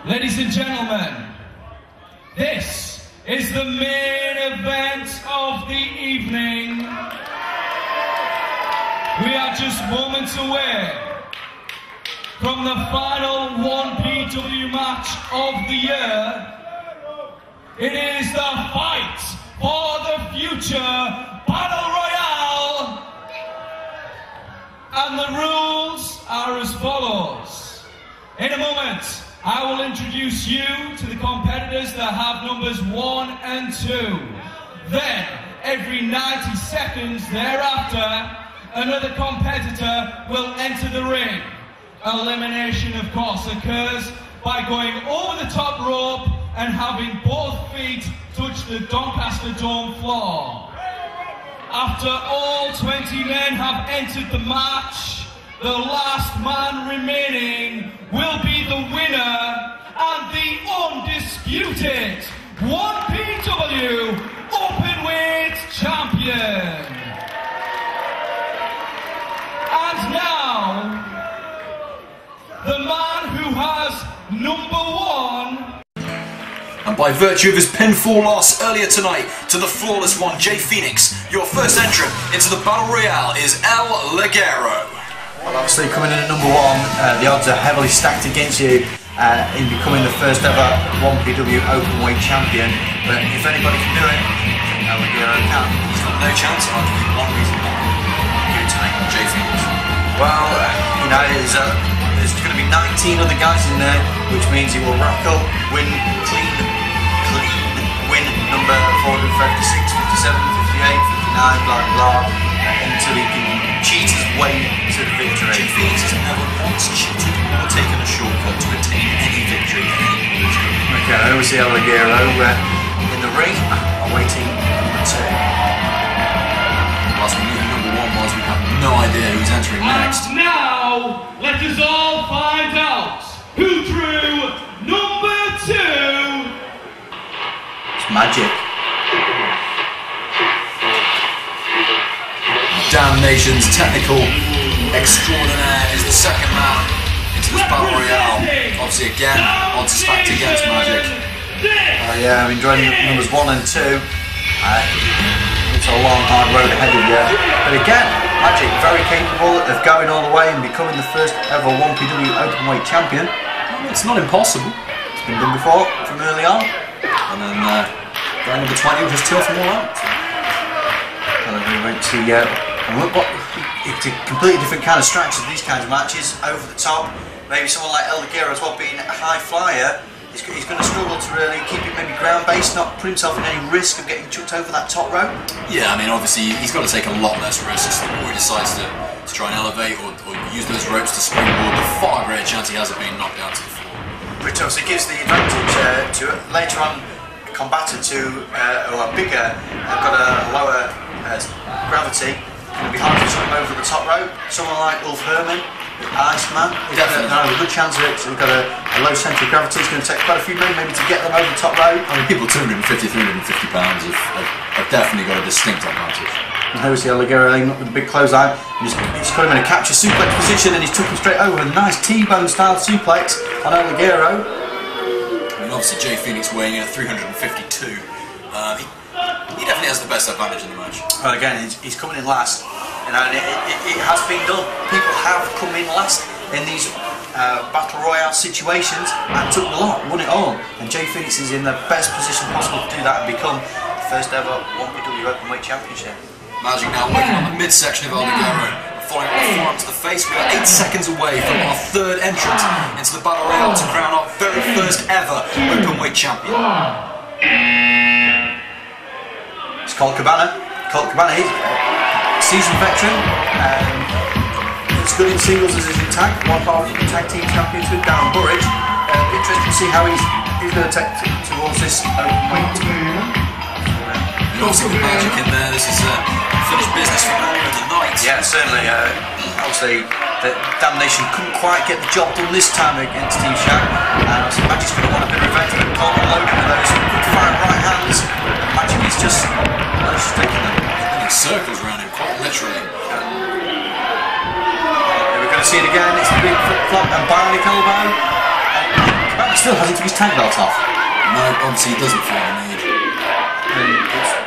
Ladies and gentlemen, this is the main event of the evening. We are just moments away from the final 1PW match of the year. It is the fight for the future Battle Royale. And the rules are as follows. In a moment, I will introduce you to the competitors that have numbers 1 and 2. Then, every 90 seconds thereafter, another competitor will enter the ring. Elimination, of course, occurs by going over the top rope and having both feet touch the Doncaster Dome floor. After all 20 men have entered the match, the last man remaining will be the winner and the undisputed 1PW Openweight champion. And now, the man who has number 1. And by virtue of his pinfall loss earlier tonight to the flawless one, Jay Phoenix, your first entrant into the Battle Royale is Ligero. Well, obviously coming in at number 1, the odds are heavily stacked against you in becoming the first ever 1PW Openweight champion. But if anybody can do it, Ligero can. He's got no chance. I'll give you one reason why. Give it to me, Jay Phoenix. Well, you know, there's going to be 19 other guys in there, which means he will rack up, win win number 456, 57, 58, 59, blah blah, until he can cheat his way to the victory. Jay Phoenix has never once cheated or taken a shortcut to attain any victory. Okay, over to Ligero in the ring, awaiting number 2. Whilst we knew who number 1 was, we have no idea who's entering next. And now, let us all find out who drew number 2. It's Majik. Damnation's technical extraordinaire is the second man into this Battle Royale. Obviously, again, odds stacked against Majik. Yeah, I'm enjoying numbers 1 and 2. It's a long, hard road ahead of you. But again, Majik very capable of going all the way and becoming the first ever 1PW Openweight champion. It's not impossible. It's been done before, from early on. And then guy number 20 was still from all out. And then we went to it's a completely different kind of structure. These kinds of matches, over the top. Maybe someone like Ligero as well, being a high flyer, he's going to struggle to really keep it maybe ground based, not put himself in any risk of getting chucked over that top rope. Yeah, I mean, obviously he's got to take a lot less risks the more he decides to try and elevate or use those ropes to springboard. The far greater chance he has of being knocked down to the floor. Which obviously gives the advantage to later on combatant who are bigger, have got a lower gravity. It's going to be hard to swim over the top rope. Someone like Herman, Iceman, he's got a good chance of it. So he's got a low centre of gravity. It's going to take quite a few men maybe to get them over the top rope. I mean, people 250, 350 pounds have definitely got a distinct advantage. And obviously Ligero aiming up with a big clothesline. He's got him in a capture suplex position and he's took him straight over. A nice T-bone style suplex on Ligero. I mean, obviously Jay Phoenix weighing in at 352. He definitely has the best advantage in the match. Well, again, he's coming in last. You know, and it has been done. People have come in last in these Battle Royale situations and took the lot, won it all. And Jay Phoenix is in the best position possible to do that and become the first ever 1PW Openweight Championship. Majik now working on the midsection of Ligero. Following up a forearm to the face, we are 8 seconds away from our third entrant into the Battle Royale to crown our very first ever Openweight champion. It's Colt Cabana. He's a seasoned veteran. It's good in singles as is in tag. One half of the tag team champions with Darren Burridge. Interesting to see how he's going to take towards this Openweight. Obviously with Majik in there, this is finished business for earlier in the night. Yeah, certainly. Obviously, the Damnation couldn't quite get the job done this time against Team Shaq. And obviously Majik's going to want a bit of revenge, but Colt loaded with those good fire right hands. Majik is just taking them. He's circles around him, quite literally. We're going to see it again. It's a big flip flop and bionic elbow. Cabana's still hasn't took his tag belt off. No, obviously he doesn't feel the need.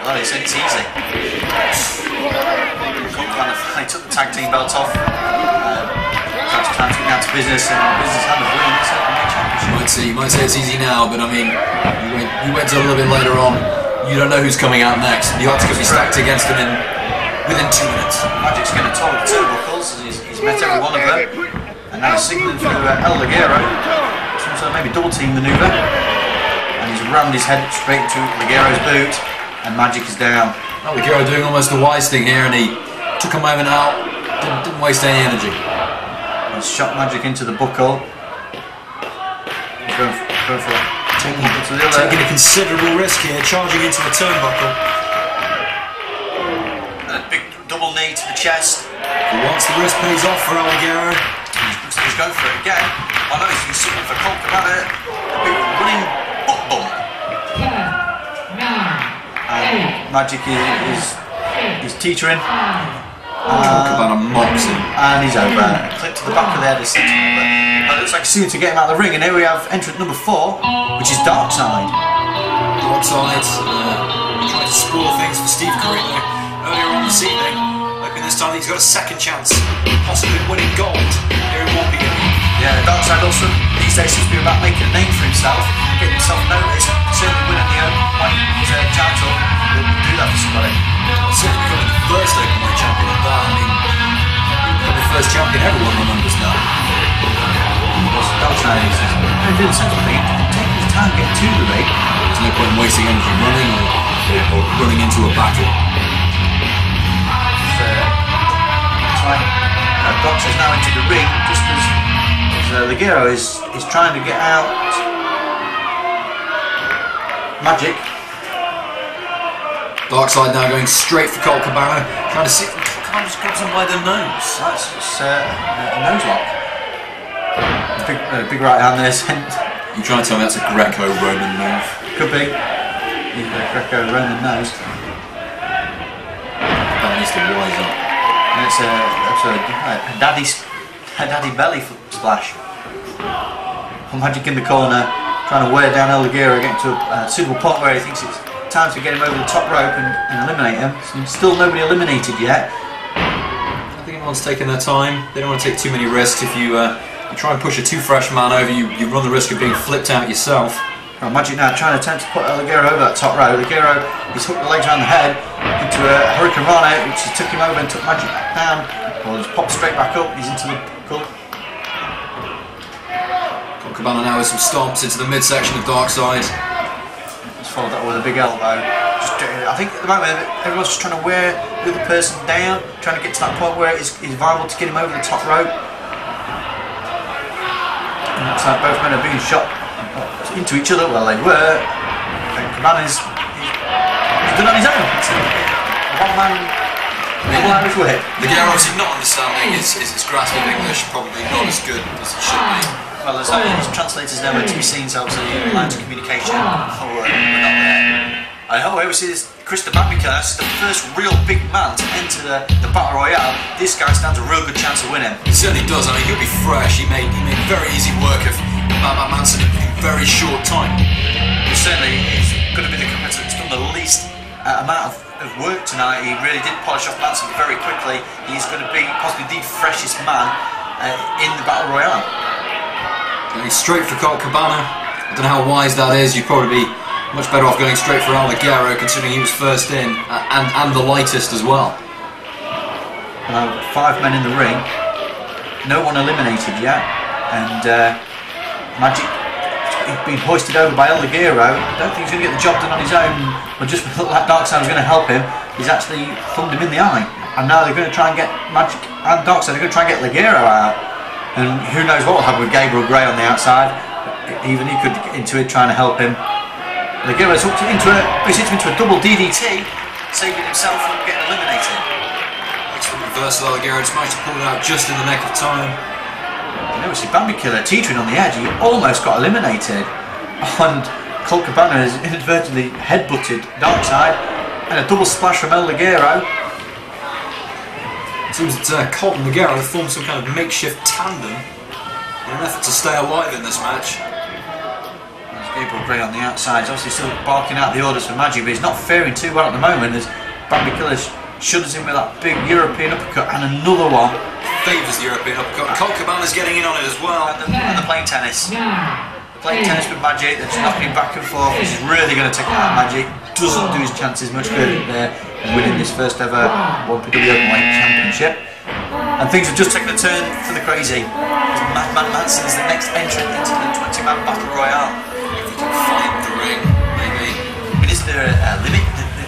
Well, he said it's easy. They took the tag team belt off. Perhaps time to get down to business, and business had a win. You might say it's easy now, but I mean, you went a little bit later on. You don't know who's coming out next. The odds could be stacked against him within 2 minutes. Majik's going to toll the turnbuckles. He's met every one of them, and now he's signaling through El Ligero. Some sort of maybe double team manoeuvre, and he's rammed his head straight into Ligero's boot, and Majik is down. Well, Ligero doing almost the wise thing here, and he took a moment out. Didn't waste any energy. He's shot Majik into the buckle. Going for it. Taking a considerable risk here, charging into a turnbuckle. A big double knee to the chest. But once the risk pays off for Ligero, he's going for it again. I know he's something for Colt Cabana. A big running butt bump. 9, 8. Majik is teetering. Colt Cabana mocks him. And he's over. Clip to the back of the head. It looks like soon to get him out of the ring, and here we have entrant number 4, which is Darkside. Darkside tried to spoil things for Steve Corino earlier on this evening, hoping this time he's got a second chance, possibly winning gold here in 1PW. Yeah, Darkside also these days seems to be about making a name for himself, getting himself noticed, certainly winning the Openweight title. He'll do that for somebody. Certainly becoming the first Openweight champion at that. I mean, the first champion everyone remembers now. Darkside is doing the sensible thing, taking his time getting to the ring. There's no point in wasting energy running or running into a battle. It's like Darkside's now into the ring, just as Ligero is trying to get out Majik. Darkside now going straight for Colt Cabana, trying to see if Colt Cabana just grabs him by the nose. That's a nose lock. Big right hand there sent. You trying to tell me that's a Greco-Roman move? Could be. Greco-Roman nose. That needs to wise up. And it's a daddy belly splash. Majik in the corner, trying to wear down El Ligero, getting to a suitable point where he thinks it's time to get him over the top rope and eliminate him. Still nobody eliminated yet. I think everyone's taking their time. They don't want to take too many risks. If you try and push a too fresh man over, you run the risk of being flipped out yourself. Well, Majik now trying to attempt to put El Ligero over that top rope. Ligero, he's hooked the legs around the head into a Hurricane Rana, which he took him over and took Majik back down. Well, he's popped straight back up. He's into the buckle. Cabana now with some stomps into the midsection of Darkside. Just followed that with a big elbow. I think at the moment everyone's just trying to wear the other person down, trying to get to that point where it's viable to get him over the top rope. And it looks like both men are being shot into each other. Well, they were. And Cabana's he's done on his own. It's a one-man Irish whip. Ligero obviously not understanding his grasp of English, probably not as good as it should be. Well, there's translators now to be seen, so obviously lines of communication we're not there. I know we see this Chris the Babicas, the first real big man to enter the Battle Royale. This guy stands a real good chance of winning. He certainly does. I mean, he'll be fresh. He made very easy work of Manson in a very short time. Certainly, he's going to be the competitor that's done the least amount of work tonight. He really did polish off Manson very quickly. He's going to be possibly the freshest man in the Battle Royale. Going straight for Colt Cabana. I don't know how wise that is. You'd probably be much better off going straight for Ligero, considering he was first in and the lightest as well. 5 men in the ring, no one eliminated yet, and Majik being hoisted over by Ligero. I don't think he's going to get the job done on his own, but just looked like Darkside was going to help him. He's actually thumbed him in the eye, and now they're going to try and get Majik and Darkside. They're going to try and get Ligero out. And who knows what will happen with Gabriel Gray on the outside. Even he could get into it, trying to help him. Ligero's hooked into a double DDT, saving himself from getting eliminated. Excellent reversal. Ligero just managed to pull it out just in the nick of time. You know, we see Bambi Killer teetering on the edge. He almost got eliminated. And Colt Cabana has inadvertently headbutted Darkside, and a double splash from El Ligero. It seems that Colt and Ligero have formed some kind of makeshift tandem in an effort to stay alive in this match. Gabriel Gray on the outside. He's obviously still barking out the orders for Majik, but he's not faring too well at the moment as Bambi Killer shudders in with that big European uppercut and another one. Favours the European uppercut. Colt Cabana's getting in on it as well. And they're playing tennis. They're playing tennis with Majik. They're just knocking back and forth. This is really going to take out Majik. Doesn't do his chances much good there in winning this first ever 1PW Openweight Championship. And things have just taken a turn for the crazy. Madman Manson is the next entrant into the 20-man battle royale. If we can find the ring, maybe. But is there a limit?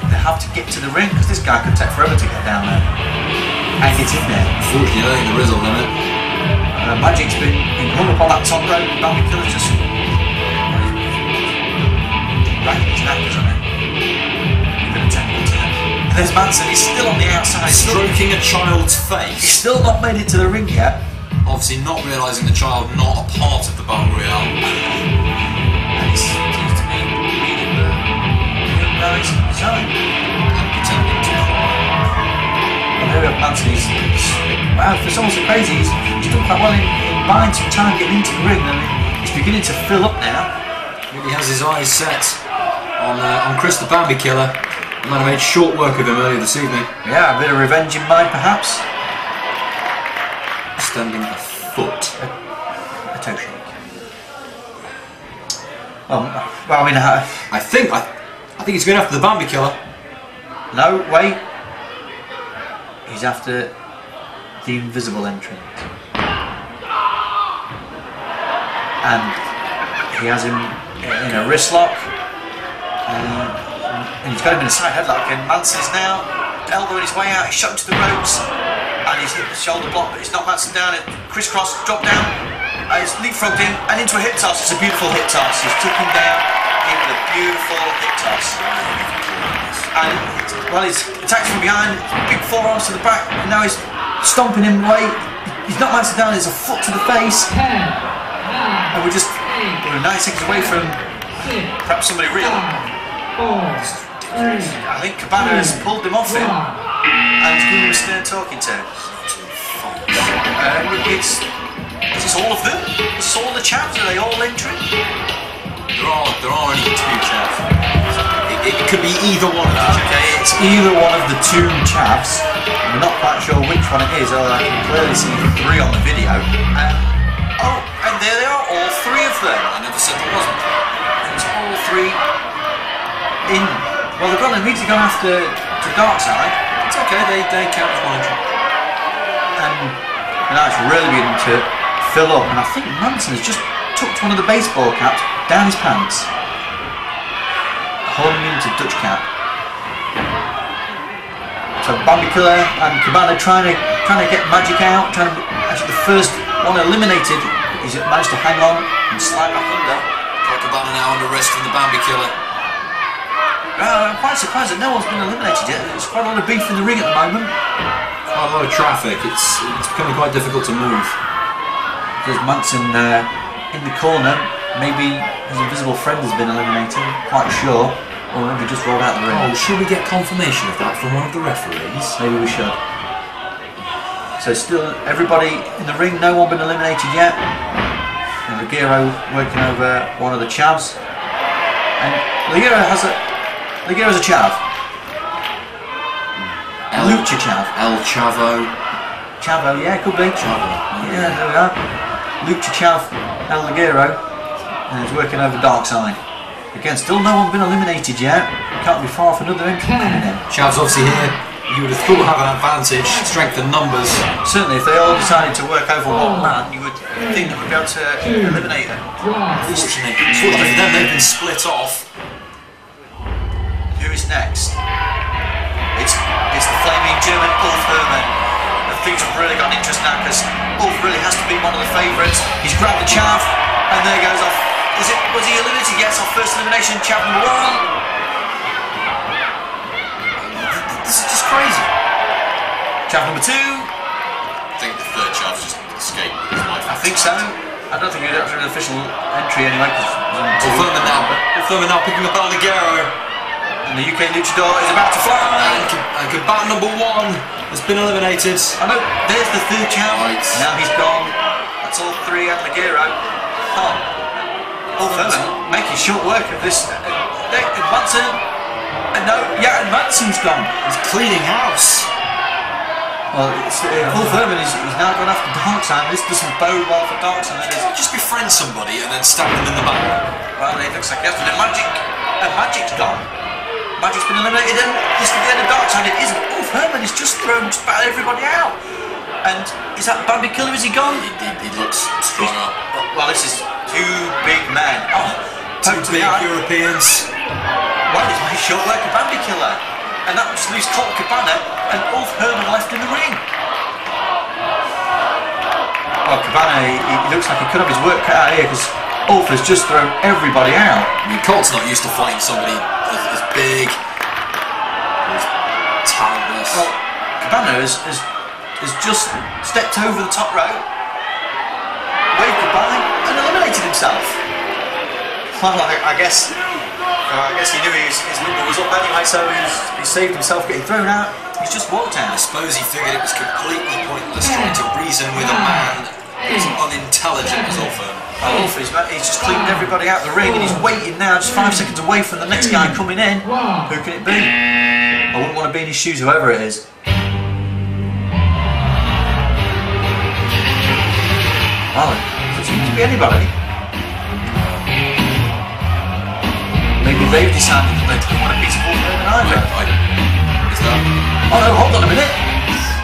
They have to get to the ring because this guy could take forever to get down there and get in there. Unfortunately, I think there is a limit. Majik's been hung up on that top rope. Bambi Killer's just dragging his knackers on it. There's Manson, he's still on the outside. Stroking a child's face. He's still not made it to the ring yet. Obviously not realising the child not a part of the Battle Royale. And he seems to be reading the guy's zone. And pretending to cry. And there we have Manson, wow, for someone so crazy, he's done quite well in buying some time getting into the ring, and he's beginning to fill up now. He has his eyes set on Chris the Bambi Killer. The man who made short work of him earlier this evening. Yeah, a bit of revenge in mind, perhaps. Extending a foot. A toe shake. Well, I mean, I think he's going after the Bambi Killer. No, wait. He's after the invisible entrant. And he has him in a wrist lock. And he's got him in a side headlock, and Manson's now elbowing his way out. He's shot into the ropes, and he's hit the shoulder block, but he's knocked Manson down. Crisscross, drop down, and he's leapfrogged in and into a hip toss. It's a beautiful hip toss. He's taken down in with a beautiful hip toss. And well, he's attacked from behind, big forearms to the back, and now he's stomping him away. He's knocked Manson down. There's a foot to the face, and we're 9 seconds away from perhaps somebody real. I think Cabana has pulled him off him and he's given him a stern talking to. Is this all of them? Is this all the chavs? Are they all entering? There are only 2 chavs. It could be either one of the chavs. Okay, it's either one of the 2 chavs. We're not quite sure which one it is, although I can clearly see 3 on the video. Oh, and there they are, all 3 of them. I never said there wasn't. It's all 3 in. Well, they've immediately gone after to Darkside. It's okay, they count as one entry. And now it's really beginning to fill up, and I think Manson has just tucked one of the baseball caps down his pants, holding him into Dutch cap. So Bambi Killer and Cabana trying to get Majik out, actually the first one eliminated. He's managed to hang on and slide back under. Cabana now under arrest from the Bambi Killer. I'm quite surprised that no one's been eliminated yet. There's quite a lot of beef in the ring at the moment. Quite a lot of traffic. It's becoming quite difficult to move. There's Manson in the corner. Maybe his invisible friend has been eliminated. Quite sure. Or maybe just rolled out the ring. Oh, should we get confirmation of that from one of the referees? Maybe we should. So still everybody in the ring. No one been eliminated yet. And Ligero working over one of the chavs. And Ligero's a chav. Lucha chav. El Chavo. Chavo, yeah, could be. Chavo. Yeah, there we are. Lucha chav, El Ligero. And he's working over Darkside. Again, still no one been eliminated yet. Can't be far off another entry coming in. Chav's obviously here. You would have thought have an advantage, strength and numbers. Certainly, if they all decided to work over one man, you would think they would be able to eliminate them. Unfortunately for them, they've been split off. Who is next? It's the flaming German Ulf Herman. And things have really got interest now because Ulf really has to be one of the favourites. He's grabbed the chav, and there goes off. Was he eliminated? Yes, our first elimination, chav number 1. This is just crazy. Chav number 2. I think the third chav's just escaped with his life. I think so. I don't think we'd have an official entry anyway. Ulf Herman now picking up El Ligero. And the UK Luchador is about to fly. And Cabana number 1 has been eliminated. I know, there's the third chav. Right. Now he's gone. That's all 3 and Ligero. Oh. Herman making short work of this. Manson. And Manson's gone. He's cleaning house. Well, Herman is now going after Darkside. This doesn't bode well for Darkside. Just befriend somebody and then stab them in the back. Well, it looks like yesterday Majik's gone. Majik's been eliminated, and this is the end of Darkside. It isn't. Herman has just thrown just about everybody out. And is that Bambi Killer? Is he gone? He looks strong up. Well, this is two big men. Two big Europeans. Well, he's made short work of Bambi Killer. And that just leaves Colt, Cabana, and Herman left in the ring. Well, Cabana, he looks like he could have his work cut out here because Ulf has just thrown everybody out. I mean, Colt's not used to fighting somebody as big, as talentless. Well, Cabana has just stepped over the top rope, waved goodbye, and eliminated himself. Well, I guess he knew his number was up anyway, so he saved himself getting thrown out. He's just walked out. I suppose he figured it was completely pointless trying to reason with a man as unintelligent as Ulf. He's just cleaned everybody out of the ring, and he's waiting now, just 5 seconds away from the next guy coming in. Who can it be? I wouldn't want to be in his shoes, whoever it is. Well, it seems to be anybody. Maybe they've decided that they don't want a piece of Herman either. Is that? Oh no, hold on a minute.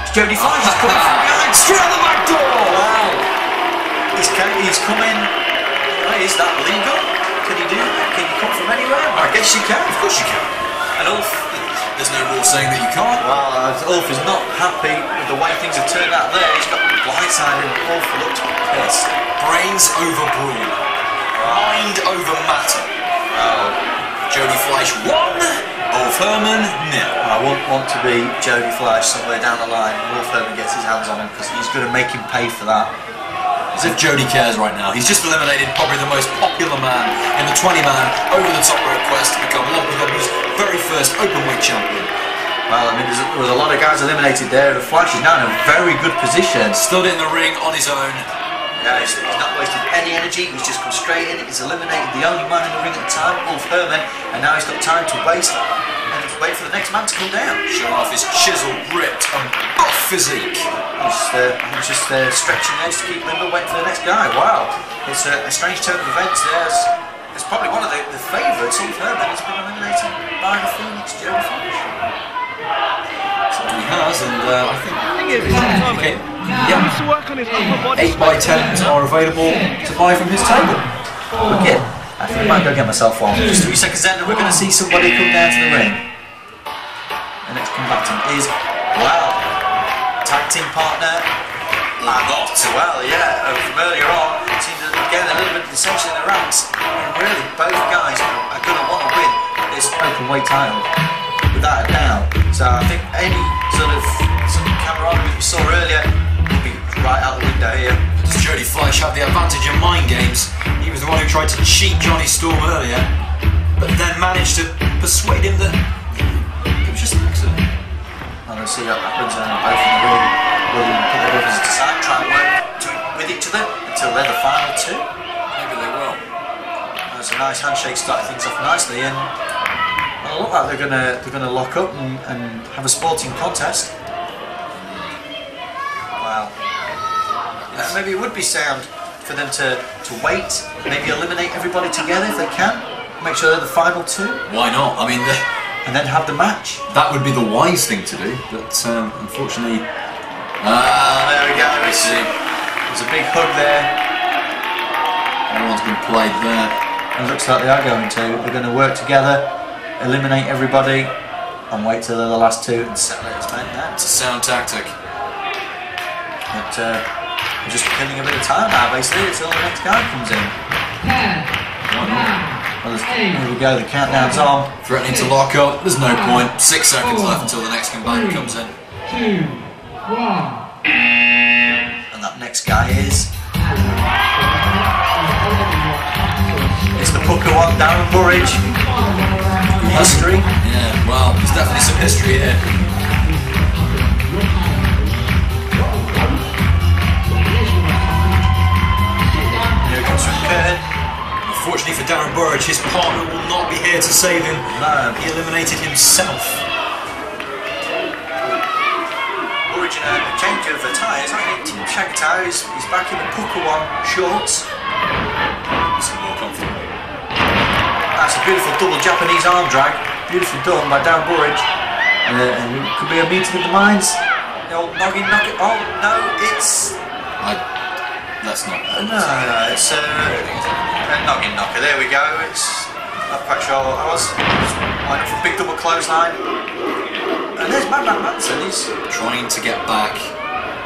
It's Jody Fleisch is coming from behind, straight out the back door. Wow. He's coming. Is that legal? Can you do that? Can you come from anywhere? I guess you can. Of course you can. And Ulf, there's no rule saying that you can't. Well, Ulf is not happy with the way things have turned out there. He's got blindsided. Ulf looked pissed. Brains over brawn. Mind over matter. Jody Fleisch 1, Ulf Herman 0. I wouldn't want to be Jody Fleisch somewhere down the line. Ulf Herman gets his hands on him because he's going to make him pay for that. As if Jody cares right now. He's just eliminated probably the most popular man in the 20-man over-the-top rope quest to become 1PW's very first openweight champion. Well, I mean, there was a lot of guys eliminated there. The Fleisch is now in a very good position. Stood in the ring on his own. Yeah, he's not wasted any energy, he's just come straight in, he's eliminated the only man in the ring at the time, Ulf Herman, and now he's got time to waste and wait for the next man to come down. Showing off his chiseled, ripped and buff physique. He's just stretching there to keep limber, waiting for the next guy. Wow, it's a strange turn of events there. It's probably one of the favourites. Ulf Herman has been eliminated by the Phoenix, Jody Fleisch. So he has, and I think okay. Yeah. 8x10s are available to buy from his table. Okay, I think I might go get myself one. Just 3 seconds in and we're going to see somebody come down to the ring. The next combatant is, tag team partner, Not. Well, yeah, from earlier on, it seemed to get a little bit of dissension in the ranks. And really, both guys are going to want to win this openweight title, without a doubt. So I think any sort of camaraderie we saw earlier will be right out the window here. Does Jody Fleisch have the advantage in mind games? He was the one who tried to cheat Johnny Storm earlier, but then managed to persuade him that it was just an accident. And let's see what happens. Both in the ring will put their differences aside, try and work with each other until they're the final two. Maybe they will. That's a nice handshake, started things off nicely, and it look like they're gonna lock up and have a sporting contest. Wow. Maybe it would be sound for them to wait, maybe eliminate everybody together if they can, make sure they're the final two. Why not? I mean, and then have the match. That would be the wise thing to do, but unfortunately. There we go. There's a big hug there. Everyone's been played there. It looks like they are going to. They're going to work together, eliminate everybody, and wait till they're the last two and settle it as men now. It's a sound tactic. But we're just killing a bit of time now, basically, until the next guy comes in. Well, here we go, the countdown's on. Threatening to lock up, there's no point. 6 seconds left until the next combatant comes in. 2, 1. And that next guy is... It's the Pucker one, Darren Burridge. History. Yeah, well, there's definitely some history here. Here comes from Keenan. Unfortunately Darren Burridge. His partner will not be here to save him. No. He eliminated himself. Burridge in a change of tyres, Team Shaggy tyres. He's back in the Puka One shorts. This is more comfortable. That's a beautiful double Japanese arm drag. Beautifully done by Darren Burridge. And it could be a meeting of the minds. The old noggin knock it. Oh no, it's. Let's not. No, it's a noggin knocker. There we go. It's not quite sure what that was. Line up for a big double clothesline. And there's Manson. He's trying to get back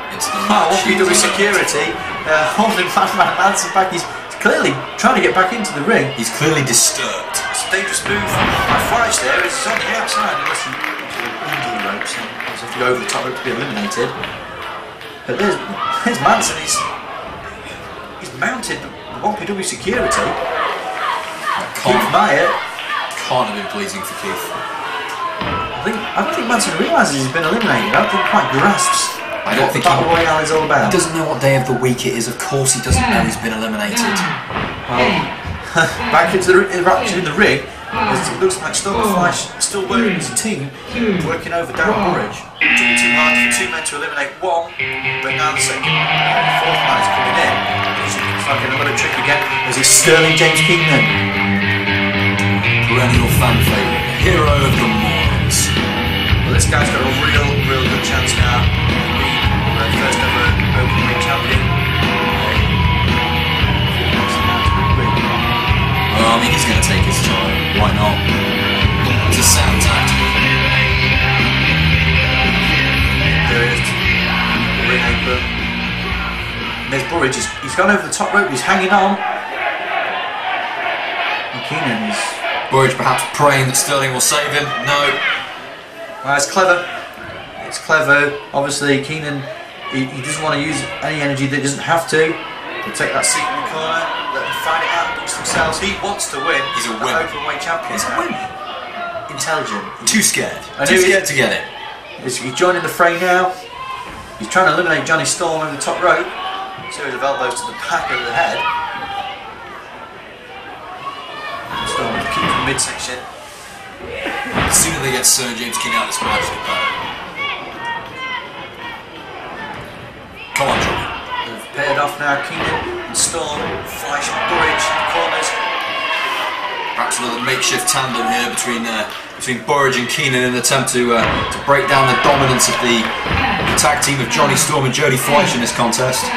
into the match. 1PW security holding Manson back. He's clearly trying to get back into the ring. He's clearly disturbed. It's a dangerous move by Fleisch there. He's on the outside unless he into the ropes. He has to go over the top rope to be eliminated. But there's Manson. He's mounted the 1PW security. Keith Meyer. Can't have been pleasing for Keith. I don't think Manson realises he's been eliminated. I don't think he quite grasps what the Battle Royale is all about. He doesn't know what day of the week it is. Of course he doesn't know he's been eliminated. Well, back into the ring, it looks like Fleisch still working as a team, working over Darren Burridge. Doing too hard for two men to eliminate one, but now the second, fourth man is coming in. He's fucking another trick again. There's his Sterling James Keenan. Perennial fan favourite, hero of the Morals. Well, this guy's got a real good chance now to be the first ever Openweight champion. Well, I mean, he's going to take his time. Why not? It's a sound tactic. There it is. The ring open. And there's Burridge. He's gone over the top rope. He's hanging on. And Keenan is. Burridge perhaps praying that Sterling will save him. No. Well, it's clever. It's clever. Obviously, Keenan, he doesn't want to use any energy that he doesn't have to. He'll take that seat in the corner, let them fight it out amongst themselves. He wants to win. He's a winner. Openweight champion. He's a winner. Intelligent. Too scared. Too scared to get it. He's joining the fray now. He's trying to eliminate Jonny Storm over the top rope. Series of elbows to the back of the head. Storm with the kick from the midsection. The sooner they get Sir James Keenan out of this match, the better. Come on, Jonny. They've paired off now, Keenan and Storm, Fleisch and Burridge in the corners. Perhaps another makeshift tandem here between Burridge and Keenan in an attempt to break down the dominance of the tag team of Jonny Storm and Jody Fleisch in this contest.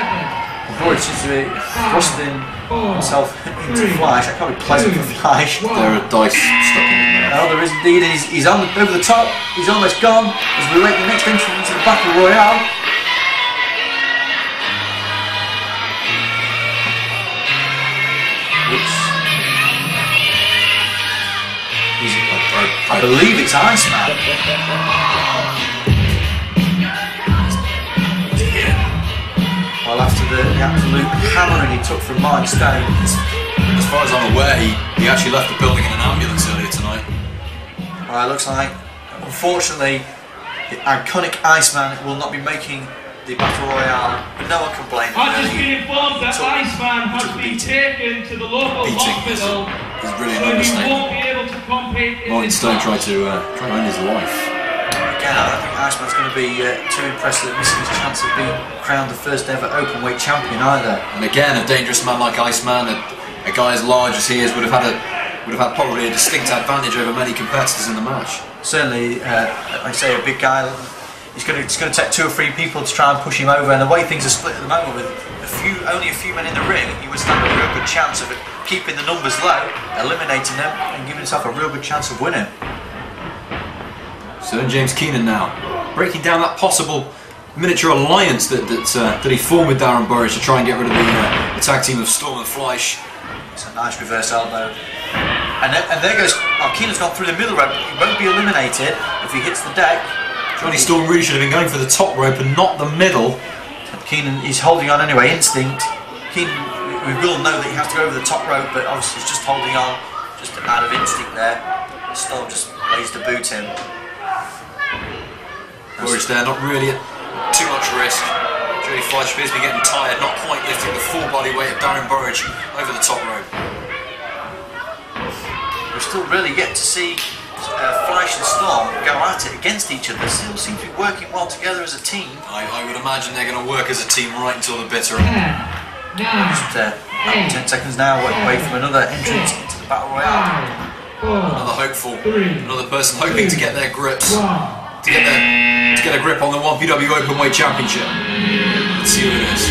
Burridge seems to be thrusting himself into Fleisch. That can't be pleasant for Fleisch. There are dice stuck in there. Oh, there is indeed. He's on over the top. He's almost gone as we wait the next entrance into the Battle Royale. I believe it's Iceman. Well, after the absolute hammering he took from Mike Stone. As far as I'm aware, he actually left the building in an ambulance earlier tonight. It looks like, unfortunately, the iconic Iceman will not be making the Battle Royale, but no one can blame him. I've just been informed that Iceman has been taken to the local hospital, is really so an he understatement. won't be able to compete in Martin this Stone match. tried to end his life. Again, I don't think Iceman's going to be too impressed at missing his chance of being crowned the first ever Openweight champion either. And again, a dangerous man like Iceman, a guy as large as he is, would have had probably a distinct advantage over many competitors in the match. Certainly, like I say, a big guy. It's going to take 2 or 3 people to try and push him over, and the way things are split at the moment, with only a few men in the ring, he would stand a real good chance of keeping the numbers low, eliminating them, and giving himself a real good chance of winning. Sir James Keenan now breaking down that possible miniature alliance that he formed with Darren Burridge to try and get rid of the tag team of Storm and Fleisch. It's a nice reverse elbow. And there goes. Oh, Keenan's gone through the middle rope. He won't be eliminated if he hits the deck. Jonny Storm really should have been going for the top rope and not the middle. Keenan is holding on anyway, instinct. Keenan, we will know that he has to go over the top rope, but obviously he's just holding on, just out of instinct there. Storm just lays the boot in. Burridge there, not really at too much risk. Jody Fleisch appears to be getting tired, not quite lifting the full body weight of Darren Burridge over the top rope. we're still really yet to see Fleisch and Storm go at it against each other. They still seem to be working well together as a team. I would imagine they're going to work as a team right until the bitter end. Just 10 seconds now away from another entrance into the Battle Royale. Another hopeful, another person hoping to get their grips, to get a grip on the 1PW Openweight Championship. Let's see who it is.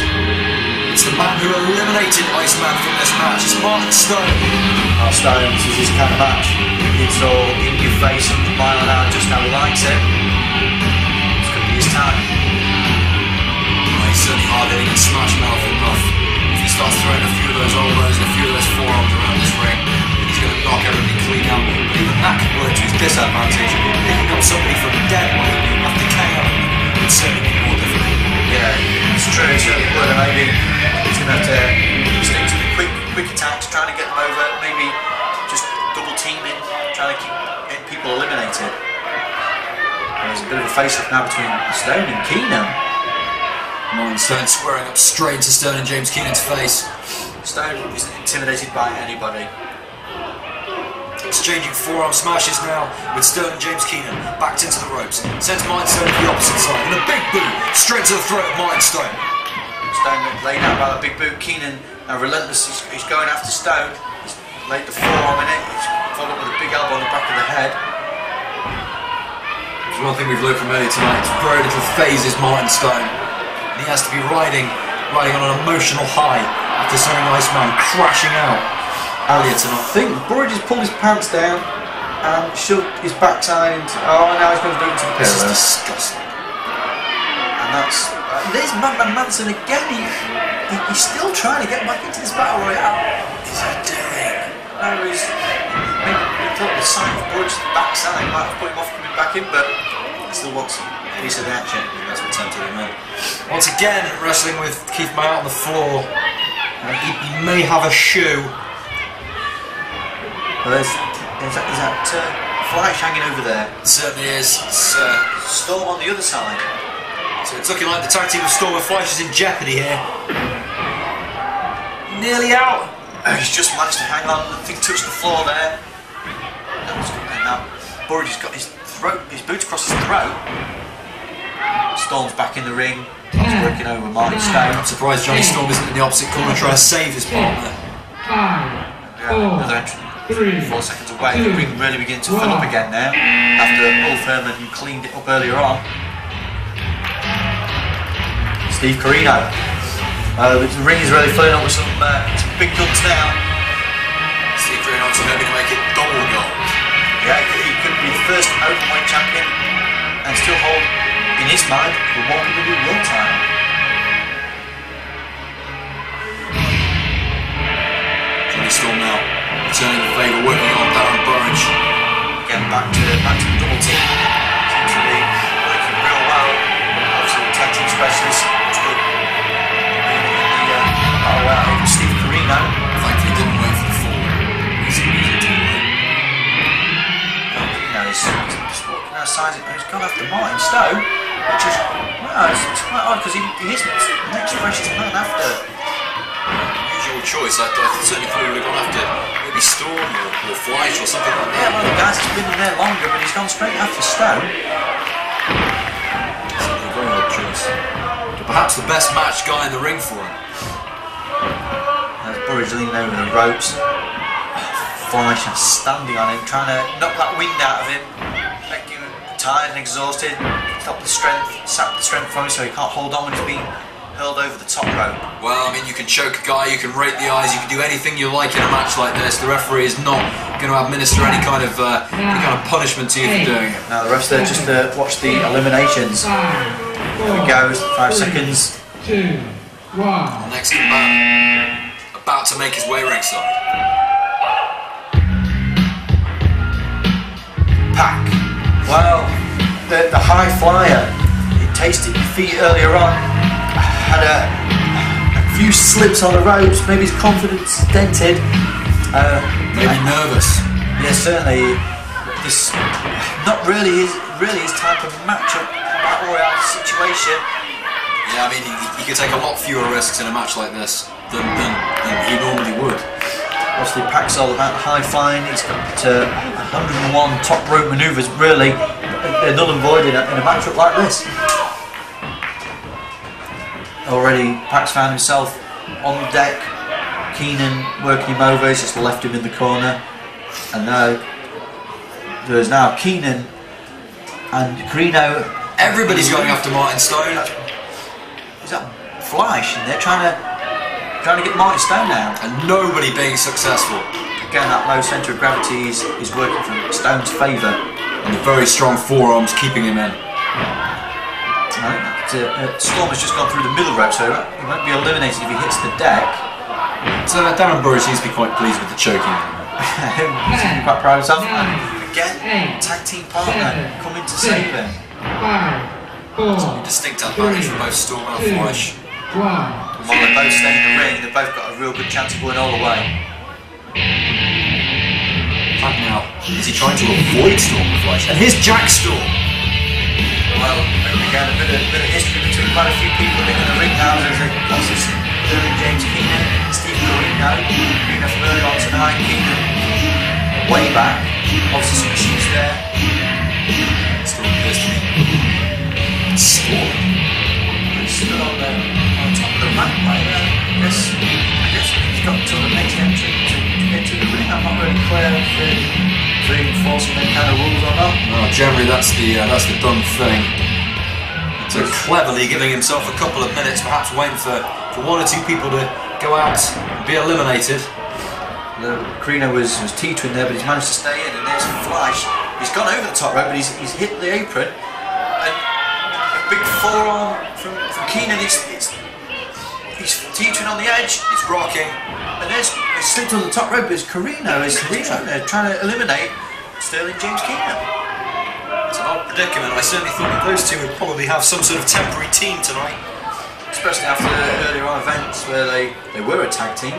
It's the man who eliminated Iceman from this match. It's Martin Stone. Stone, this is his kind of match. It's all in your face and a mile an hour, just how he likes it. This could be his time. He's certainly hard hitting and smash mouth enough. If he starts throwing a few of those elbows and a few of those forearms around this ring, he's going to knock everything clean out. But even that could work to his disadvantage. Picking up somebody from the dead after KO would certainly be more difficult. Yeah, it's true, it certainly would. And maybe he's going to have to stick to the quick attacks, trying to get them over, maybe just double teaming, trying to keep getting people eliminated. There's a bit of a face-off now between Stone and Keenan. Stone squaring up straight into Stone and James Keenan's face. Stone isn't intimidated by anybody. Exchanging forearm smashes now with Stone and James Keenan backed into the ropes. Sends Martin Stone to the opposite side and a big boot straight to the throat of Martin Stone. Stone laid out by the big boot. Keenan relentless. He's going after Stone. He's laid the forearm in it. He's followed up with a big elbow on the back of the head. There's one thing we've learned from earlier tonight. It's very little phases Martin Stone. And he has to be riding on an emotional high after sending Iceman crashing out earlier tonight. I think Burridge has pulled his pants down and shoved his backside into. Oh, now he's going to do it into the pillar. This is disgusting. And that's. There's Madman Manson again. He's still trying to get back into this Battle Royale. What is he doing? No, he's. Maybe thought the sight of Burridge's backside might have put him off coming back in, but he still wants a piece of the action. That's what tempted him in. Once again, wrestling with Keith May out on the floor. He may have a shoe. Well, there's that Fleisch hanging over there. It certainly is. It's, Storm on the other side. So it's looking like the tag team of Storm and Fleisch is in jeopardy here. Nearly out. He's just managed to hang on. Nothing touched the floor there. That was good. And now Burridge has got his boots across his throat. Storm's back in the ring. He's working over Martin Stone. I'm surprised Johnny Storm isn't in the opposite corner trying to save his partner. Another entrance. 4 seconds away. The ring really beginning to fill up again now after Herman cleaned it up earlier on. Steve Corino. The ring is really filling up with some big guns now. Steve Corino's hoping to make it double gold. Yeah, he could be the first Openweight champion and still hold, in his mind, the 1PW World title. Johnny Storm now returning the favour, working on Darren Burridge. Again, back to the double team. Seems to be working real well. Obviously, the tag team specialist. It's good. Steve Corino. Thankfully, didn't wait for the fall. He's walking outside. He's gone after Martin Stone, which is it's quite odd because he is the next freshest man after. Usual choice. I certainly thought he would have gone after maybe Storm or Fleisch or something like that. Yeah, one of the guys that's been in there longer, but he's gone straight after Stone. Certainly a very odd choice. But perhaps the best match guy in the ring for him. There's Burridge leaning over the ropes. Fleisch standing on him, trying to knock that wind out of him, make him tired and exhausted, sap the strength from him so he can't hold on when he's being hurled over the top rope. Well, I mean, you can choke a guy, you can rake the eyes, you can do anything you like in a match like this. The referee is not going to administer any kind of punishment to you for doing it. Now the ref's there just to watch the eliminations. There he goes, 5 seconds. 2, 1. Next Cabana, about to make his way ringside. Pack. Well, the high flyer, he tasted defeat earlier on, had a few slips on the ropes, maybe his confidence dented. Maybe nervous. Yeah, certainly. This not really his type of matchup, battle royale situation. Yeah, I mean, he could take a lot fewer risks in a match like this than he normally would. Obviously, Pac's all about high flying. He's got 101 top rope manoeuvres. Really, they're null and void in a matchup like this. Already, Pac's found himself on the deck. Keenan working him over. He's just left him in the corner, and now there's Keenan and Corino. Everybody's going after Martin Stone. Is that Fleisch? And they're trying to get Martin Stone out, And nobody being successful. Again, that low centre of gravity is working for Stone's favour. And the very strong forearms keeping him in. Storm has just gone through the middle rope, so he won't be eliminated if he hits the deck. So Darren Burridge seems to be quite pleased with the choking. He seems to be quite proud of himself. Again, tag team partner coming to save him. Distinct advantage for both Storm and Fleisch. While they're both staying in the ring, they've both got a real good chance of going all the way. Pac now, is he trying to avoid Storm and Fleisch? And here's Jack Storm. Well, again, a bit of history between quite a few people in the ring now. There's James Keenan, Steve Corino, from early on tonight. Keenan way back, obviously some issues there. Storm pissed me. Storm. Stood on top of the mat right there. I guess he's got until the next entry to get to the ring. I'm not really clear if they're enforcing them kind of rules or not. Well, generally that's the done thing. So cleverly giving himself a couple of minutes, perhaps waiting for one or two people to go out and be eliminated. Corino was teetering there, but he's managed to stay in, and there's Fleisch. He's gone over the top rope, but he's hit the apron. And a big forearm from Keenan. He's teetering on the edge. He's rocking. And there's slipped on the top rope, but it's Corino is trying to eliminate Sterling James Keenan. It's an odd predicament. I certainly thought that those two would probably have some sort of temporary team tonight. Especially after earlier on events where they were a tag team.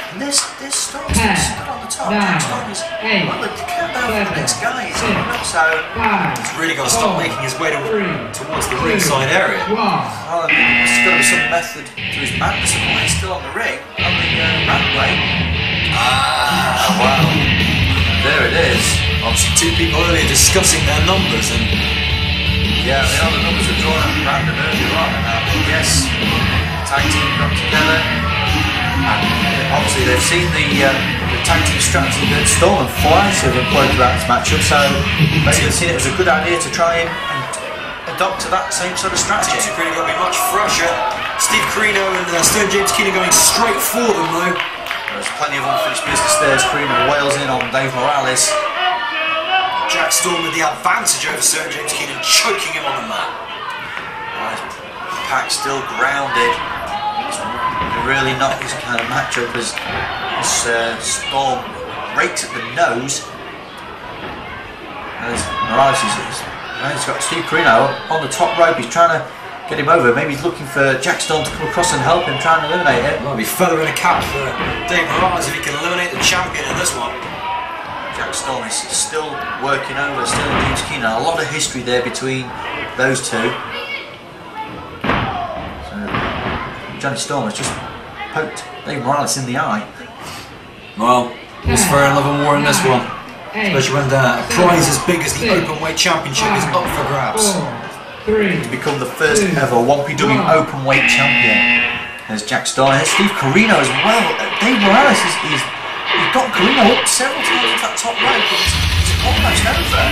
And there's Storm still stood on the top. Storm is well, the countdown for the next guy is coming up, so he's really got to stop making his way towards the ringside area. Well, there's got to be some method to his madness of why he's still on the ring, on the rampway. Wow. There it is. Obviously two people earlier discussing their numbers, and yeah, the numbers were drawn up random earlier on, and yes, tag team got together. And obviously they've seen the tag team strategy that Storm and Fleisch have employed throughout this matchup, so they've seen it as a good idea to try and adopt to that same sort of strategy. It's really going to be much fresher. Steve Corino and Sterling James Keenan going straight for them though. There's plenty of unfinished business there as Corino wails in on Dave Moralez. Jack Storm with the advantage over Sterling James Keenan, choking him on the mat. Pac still grounded. Really not his kind of matchup as Storm rakes at the nose. As Moralez he's got Steve Corino on the top rope. He's trying to get him over. Maybe he's looking for Jack Storm to come across and help him, trying to eliminate him. Might be feathering a cap for Dave Moralez if he can eliminate the champion in this one. Jack Storm is still working over Sterling James Keenan. A lot of history there between those two. So Johnny Storm has just poked Dave Moralez in the eye. Well, there's fair and love and war in this one. Especially when a prize as big as the Openweight Championship is up for grabs. To become the first ever 1PW Openweight champion. There's Jack Storm, there's Steve Corino as well. Dave Moralez he's got Corino up several times with that top rope, but it's almost over.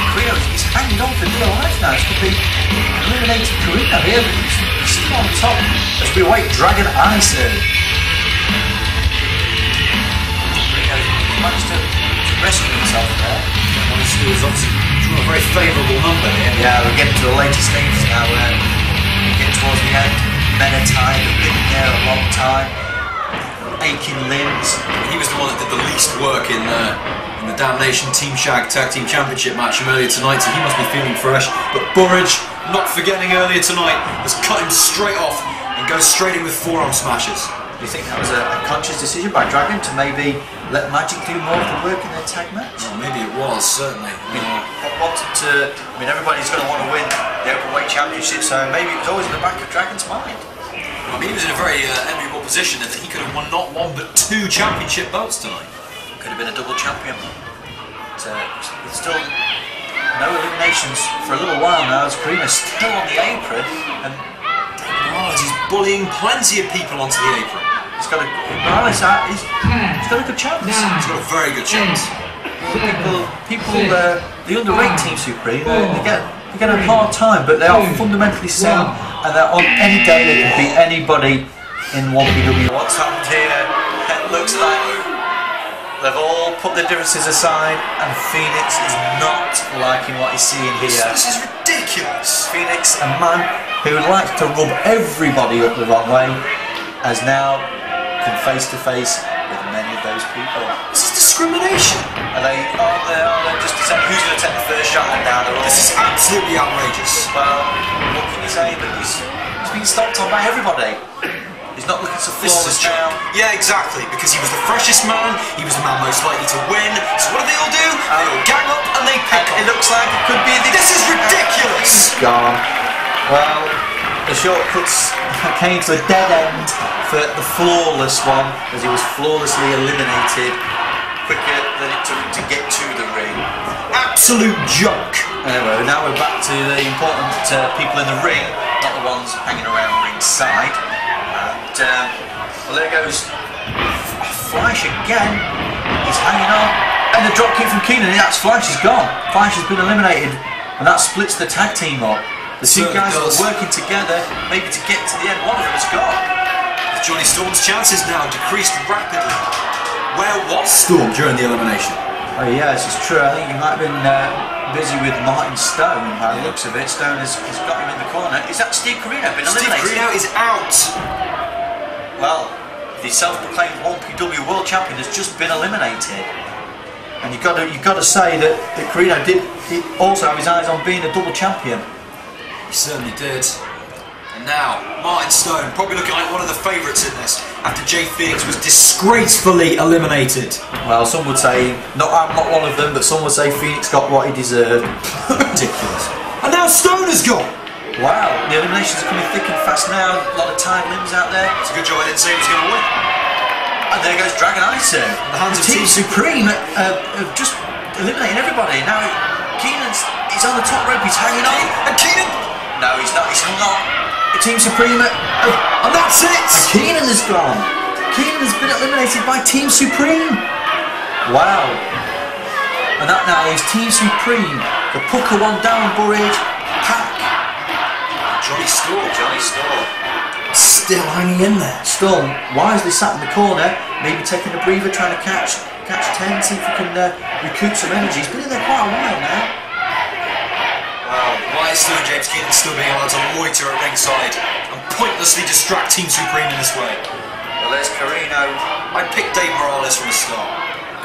Corino is hanging on for dear life now. This could be eliminating Corino here, but he's still on top as we await Dragon Aisu. Managed to rescue himself there. Aisu is obviously a very favourable number here. Yeah, we're getting to the later stages now where we're getting towards the end. Men are tired, they've been in there a long time. Aching limbs. He was the one that did the least work in the Damnation Team Shag Tag Team Championship match from earlier tonight, so he must be feeling fresh. But Burridge, not forgetting earlier tonight, has cut him straight off and goes straight in with forearm smashes. Do you think that was a conscious decision by Dragon to maybe let Majik do more of the work in their tag match? Well, maybe it was, certainly. Everybody's going to want to win the Openweight Championship, so maybe it was always in the back of Dragon's mind. I mean, he was in a very enviable position in that he could have won not one but 2 championship belts tonight. Could have been a double champion. But, it's still no eliminations for a little while now, as Corino's still on the apron, and Moralez is bullying plenty of people onto the apron. he's got a Moralez out. He's got a good chance. He's got a very good chance. The underrate Team Supreme, they get a hard time, but they are fundamentally sound, and they're on any day they can beat anybody in 1PW. What's happened here? It looks like they've all put their differences aside, and Phoenix is not liking what he's seeing here. This is ridiculous. Phoenix, a man who likes to rub everybody up the wrong way, has now come face to face with many of those people. This is discrimination. Are they just deciding who's going to take the first shot, and now they're all... This is absolutely outrageous. Well, what can you say? But he's being stopped on by everybody. He's not looking so flawless now. Yeah, exactly, because he was the freshest man, he was the man most likely to win, so what do? They all gang up and they pick up. It looks like it could be the... This is ridiculous! He's gone. Well, the shortcuts came to a dead end for the flawless one, as he was flawlessly eliminated quicker than it took him to get to the ring. Absolute joke! Anyway, now we're back to the important people in the ring, not the ones hanging around ringside. Well, there goes Fleisch again. He's hanging on. And the drop kick from Keenan. That's Fleisch is gone. Fleisch has been eliminated, and that splits the tag team up. The two guys are working together, maybe to get to the end. One of them is gone. Johnny Storm's chances now decreased rapidly. Where was Storm during the elimination? Oh yeah, this is true. I think he might have been busy with Martin Stone. By the looks of it, Stone has got him in the corner. Is that Steve Corino been eliminated? Steve Corino is out. Well, the self-proclaimed 1PW World Champion has just been eliminated, and you've got to say that Corino did also have his eyes on being a double champion. He certainly did. And now Martin Stone, probably looking like one of the favourites in this, after Jay Phoenix was disgracefully eliminated. Well, some would say I'm not one of them, but some would say Phoenix got what he deserved. Ridiculous. And now Stone has gone. Wow, the eliminations are coming thick and fast now. A lot of tied limbs out there. It's a good job I didn't say he was going to win. And there goes Dragon Aisu. The hands of Team Supreme have just eliminating everybody. Now he's on the top rope, he's hanging on. And Keenan! No, he's not, he's hung on. Team Supreme, and that's it! And Keenan is gone. Keenan has been eliminated by Team Supreme. Wow. And that now leaves Team Supreme, the pucker one down, Burridge, Pack. Johnny Storm. Still hanging in there. Storm wisely sat in the corner, maybe taking a breather, trying to catch 10, see if he can recoup some energy. He's been in there quite a while now. Wow, why is Stu and James Keenan still being allowed to loiter at ringside and pointlessly distract Team Supreme in this way? Well, there's Corino. I picked Dave Moralez from the start.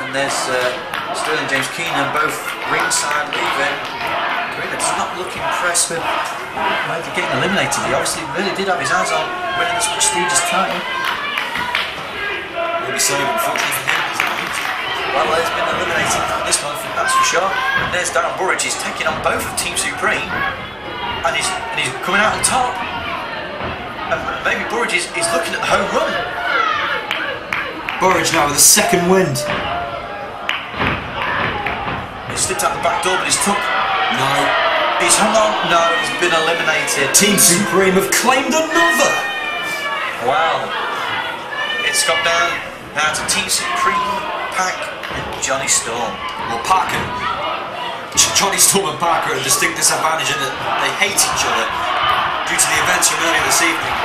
And there's Stu and James Keenan both ringside leaving. Corino does not look impressed with getting eliminated. He obviously really did have his eyes on winning this prestigious title. Will be so, unfortunately for him. Well, he's been eliminated from this one, that's for sure. And there's Darren Burridge. He's taking on both of Team Supreme, and he's coming out on top. And maybe Burridge is looking at the home run. Burridge now with a second wind. He slipped out the back door, but he's took. No. He's hung on. No, he's been eliminated. Team Supreme have claimed another. Wow. It's got down now to Team Supreme, Pack, and Johnny Storm. Well, Pack and Johnny Storm and Pack are at a distinct disadvantage in that they hate each other due to the events from earlier this evening.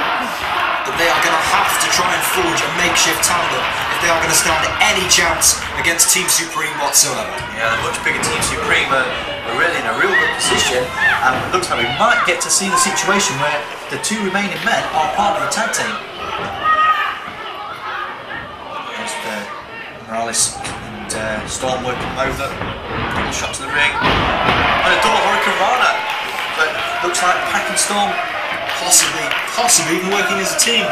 But they are going to have to try and forge a makeshift tandem if they are going to stand any chance against Team Supreme whatsoever. Yeah, the much bigger Team Supreme are really in a real good position, and it looks like we might get to see the situation where the two remaining men are part of the tag team. There's Moralez and Storm working over, taking a shot to the ring, and a double Hurricane Rana. But looks like Pack and Storm possibly even working as a team.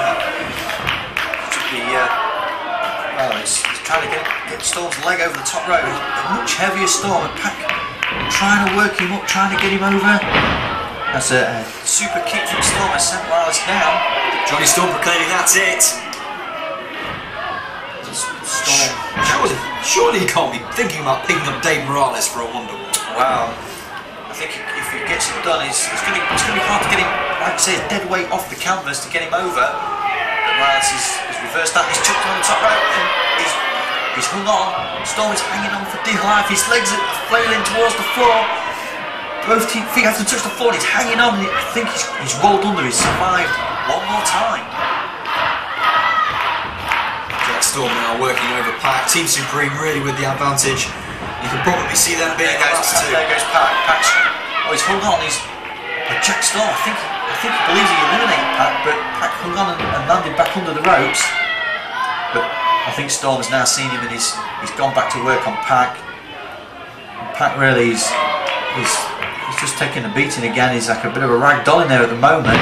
Should be, well, he's trying to get Storm's leg over the top rope. A much heavier Storm, and Pack trying to work him up, trying to get him over. That's a super kick from Storm has sent Moralez down. Johnny Storm proclaiming that's it. Storm. Surely he can't be thinking about picking up Dave Moralez for a Wonder Wall. Wow. I think if he gets it done, it's going to be hard to get him, like I say, his dead weight off the canvas to get him over. But Moralez has reversed that. He's chucked on the top rope and he's hung on. Storm is hanging on for dear life. His legs are flailing towards the floor. Both feet have to touch the floor and he's hanging on. And I think he's rolled under. He's survived one more time. Jack Storm now working over Pac. Team Supreme really with the advantage. You can probably see them being the last two. There goes Pac. He's hung on. But Jack Storm, I think he believes he eliminated Pac, but Pac hung on and landed back under the ropes. But I think Storm has now seen him and he's gone back to work on Pac. And Pac really he's just taking a beating again. He's like a bit of a rag doll in there at the moment.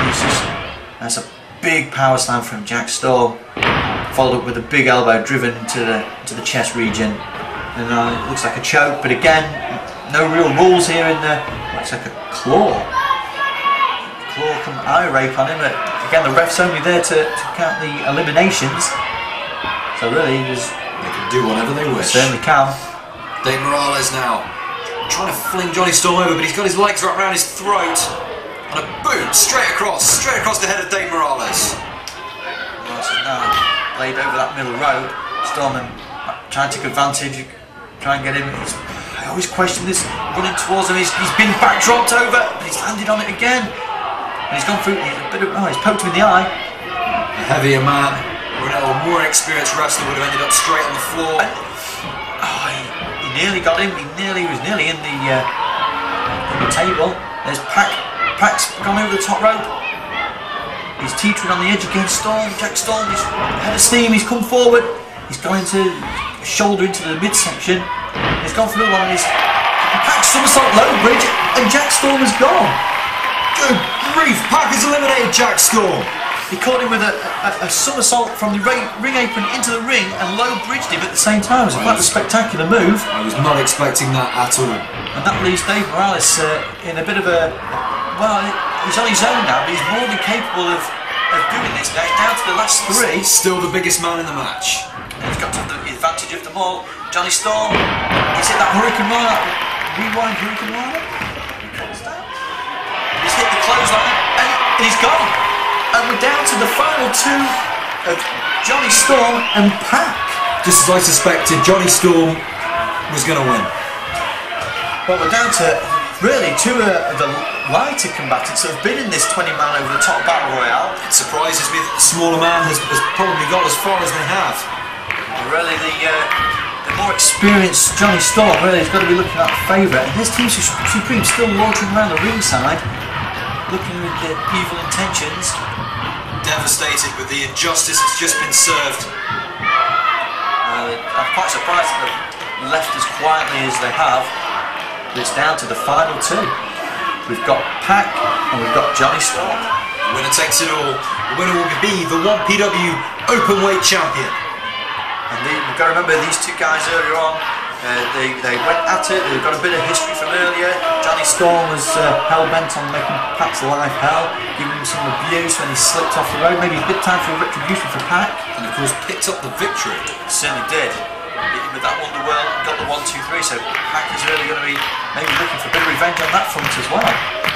That's a big power slam from Jack Storm, followed up with a big elbow driven into the chest region, and it looks like a choke. But again, no real rules here in the. Looks like a claw come eye rape on him. But again, the ref's only there to count the eliminations. So really, they can do whatever they wish. Certainly can. Dave Moralez now trying to fling Johnny Storm over, but he's got his legs wrapped around his throat. And a boot straight across the head of Dave Moralez. Moralez is now laid over that middle rope. Storm trying to take advantage, try and get him. I always question this running towards him. He's been backdropped over, but he's landed on it again. And he's gone through. He's poked him in the eye. A heavier man, or a more experienced wrestler would have ended up straight on the floor. He nearly got him. He was nearly in the table. There's Pac. Pac's gone over the top rope. He's teetering on the edge against Storm. Jack Storm is head of steam. He's come forward. He's going to shoulder into the midsection. He's gone for another one. Pac's somersault low bridge, and Jack Storm is gone. Good grief! Pac has eliminated Jack Storm. He caught him with a somersault from the ring apron into the ring and low bridged him at the same time. It was quite a spectacular move. I was not expecting that at all. And that leaves Dave Moralez in a bit of a. Well, he's on his own now, but he's more than capable of doing this now. He's down to the last three. Still the biggest man in the match. And he's got the advantage of them all. Johnny Storm, he's hit that Hurricane Rana. Rewind Hurricane Rana. He's hit the clothesline and he's gone. And we're down to the final two of Johnny Storm and Pac. Just as I suspected, Johnny Storm was going to win. Well, we're down to really two of the lighter combatants that have been in this 20-man over the top battle royale. It surprises me that the smaller man has probably got as far as they have. Really, the more experienced Johnny Storm really has got to be looking at the favourite. And his Team Supreme still loitering around the ringside, looking with the evil intentions. Devastated with the injustice that's just been served. I'm quite surprised that they've left as quietly as they have. But it's down to the final two. We've got Pac and we've got Johnny Storm. The winner takes it all. The winner will be the 1PW Openweight champion. And we've got to remember these two guys earlier on, they went at it. They've got a bit of history from earlier. Johnny Storm was hell-bent on making Pac's life hell, giving him some abuse when he slipped off the road. Maybe a bit time for retribution for Pac. And of course picked up the victory. Certainly did. With that Underworld, got the 1-2-3, so Pac is really going to be maybe looking for a bit of revenge on that front as well.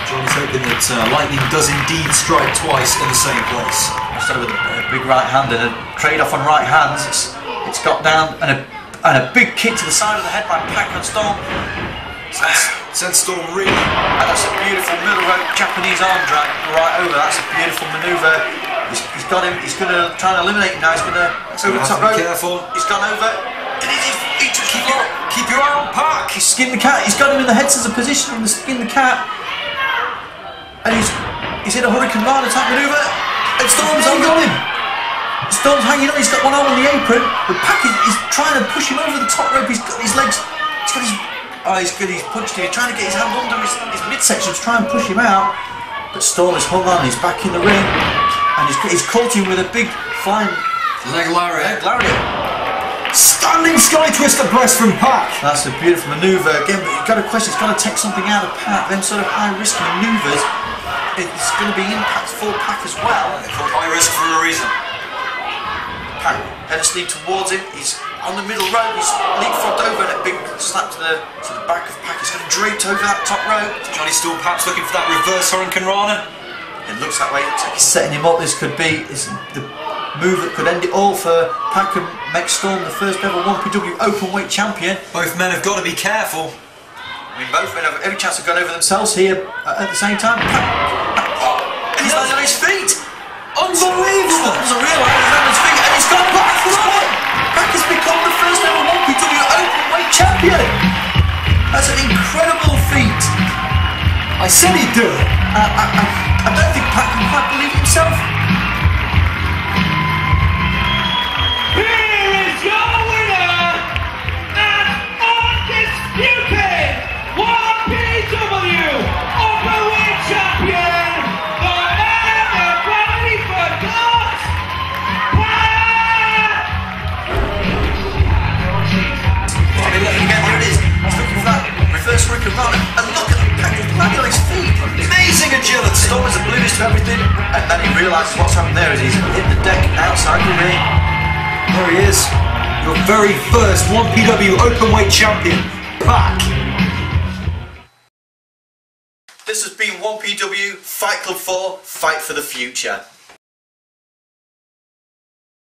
Johnny's hoping that lightning does indeed strike twice in the same place. Instead of a big right hand and a trade-off on right hands, it's got down and a big kick to the side of the head by Pac on Storm. Sends Storm really. And that's a beautiful middle rope Japanese arm drag right over. That's a beautiful manoeuvre. He's got him. He's going to try and eliminate him now. He's going to over the top rope. Careful. He's gone over. And he took keep your eye on Pac. He's skinned the cat. He's got him in the head scissor position and skinned the cat. And he's hit a Hurricane Rana type manoeuvre. And Storm's hanging on him. Storm's hanging on. He's got one arm on the apron. But Pac is trying to push him over the top rope. He's got his legs. He's got his. Oh, he's good. He's punched him. He's trying to get his hand under his midsection to try and push him out. But Storm is hung on. He's back in the ring. And he's caught him with a big flying leg lariat. Standing sky twister press from Pac. That's a beautiful manoeuvre again, but you've got to question, it's got to take something out of Pac. Them sort of high risk manoeuvres it's going to be impact full Pack as well. They're called high risk for a reason. Pack head of sleeve towards him. He's on the middle rope. He's leapfrogged over and a big slap to the back of Pack. He's going to drape over that top rope. Johnny still perhaps looking for that reverse Hurricane Rana. It looks that way. It looks like he's setting him up. This could be the move that could end it all for Pack and make Storm the first ever 1PW Openweight champion. Both men have got to be careful. I mean, both men have every chance of going over themselves here at the same time. And he's landed on his feet. Unbelievable! Doesn't realise he's on his feet, and he's gone back for one. Pack has become the first ever 1PW Openweight champion. That's an incredible feat. I said he'd do it. I don't think Pack can quite believe it himself. Here is your winner and undisputed 1PW Openweight champion, the man that probably forgot, Again, here it is. He's looking for that reverse Hurricane Rana, and look at Pack landing on his feet. Amazing agility. Storm is oblivious to everything, and then he realises what's happened there as he's hit the deck outside the ring. There he is. Your very first 1PW Openweight champion, Pack. This has been 1PW Fight Club 4, Fight for the Future.